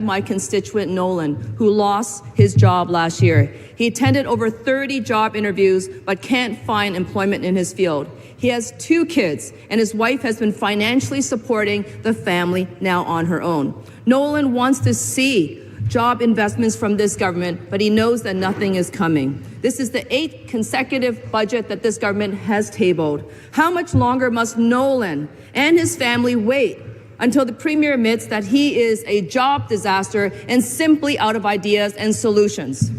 my constituent Nolan, who lost his job last year. He attended over 30 job interviews but can't find employment in his field. He has 2 kids, and his wife has been financially supporting the family now on her own. Nolan wants to see job investments from this government, but he knows that nothing is coming. This is the 8th consecutive budget that this government has tabled. How much longer must Nolan and his family wait until the Premier admits that he is a job disaster and simply out of ideas and solutions?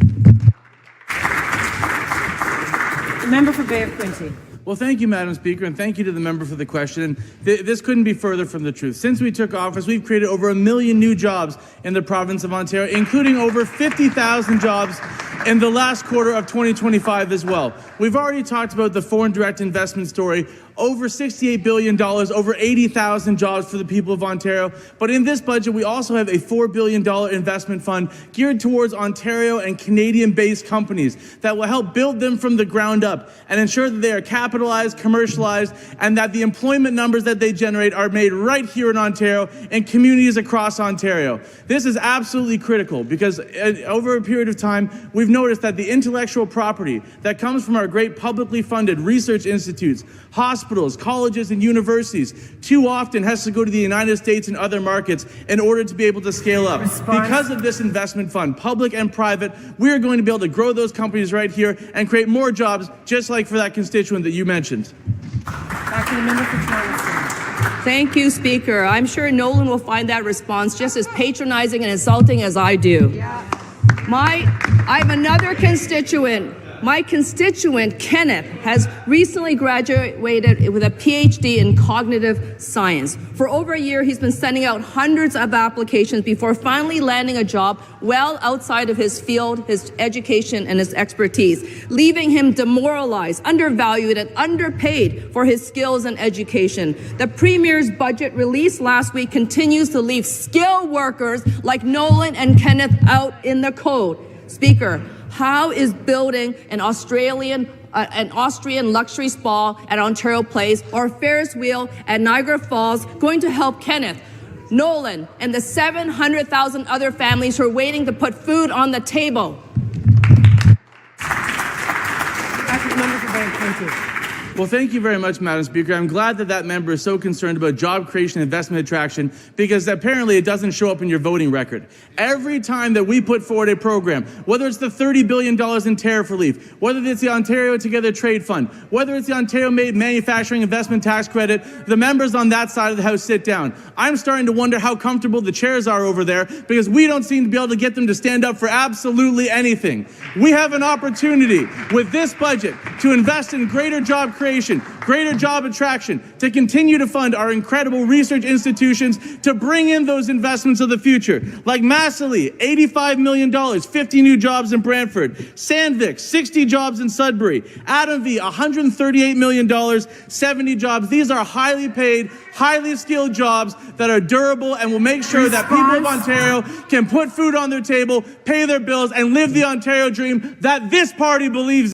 The member for Bay of Quinte. Well, thank you, Madam Speaker, and thank you to the member for the question. And this couldn't be further from the truth. Since we took office, we've created over 1 million new jobs in the province of Ontario, including over 50,000 jobs in the last quarter of 2025 as well. We've already talked about the foreign direct investment story. Over $68 billion, over 80,000 jobs for the people of Ontario. But in this budget, we also have a $4 billion investment fund geared towards Ontario and Canadian-based companies that will help build them from the ground up and ensure that they are capitalized, commercialized, and that the employment numbers that they generate are made right here in Ontario and communities across Ontario. This is absolutely critical because over a period of time, we've noticed that the intellectual property that comes from our great publicly funded research institutes, hospitals, colleges, and universities too often has to go to the United States and other markets in order to be able to scale up. Because of this investment fund, public and private, we are going to be able to grow those companies right here and create more jobs, just like for that constituent that you mentioned. Back to the member for Toronto. Thank you, Speaker. I'm sure Nolan will find that response just as patronizing and insulting as I do. I have another constituent. My constituent, Kenneth, has recently graduated with a PhD in cognitive science. For over a year, he's been sending out hundreds of applications before finally landing a job well outside of his field, his education, and his expertise, leaving him demoralized, undervalued, and underpaid for his skills and education. The Premier's budget released last week continues to leave skilled workers like Nolan and Kenneth out in the cold. Speaker, how is building an Austrian luxury spa at Ontario Place or a Ferris wheel at Niagara Falls going to help Kenneth, Nolan, and the 700,000 other families who are waiting to put food on the table? Back to the member for Bay of Quinte. Well, thank you very much, Madam Speaker. I'm glad that that member is so concerned about job creation and investment attraction because apparently it doesn't show up in your voting record. Every time that we put forward a program, whether it's the $30 billion in tariff relief, whether it's the Ontario Together Trade Fund, whether it's the Ontario Made Manufacturing Investment Tax Credit, the members on that side of the House sit down. I'm starting to wonder how comfortable the chairs are over there because we don't seem to be able to get them to stand up for absolutely anything. We have an opportunity with this budget to invest in greater job creation, greater job attraction, to continue to fund our incredible research institutions, to bring in those investments of the future, like Massily, $85 million, 50 new jobs in Brantford, Sandvik, 60 jobs in Sudbury, Adam V, $138 million, 70 jobs. These are highly paid, highly skilled jobs that are durable and will make sure that people of Ontario can put food on their table, pay their bills, and live the Ontario dream that this party believes in.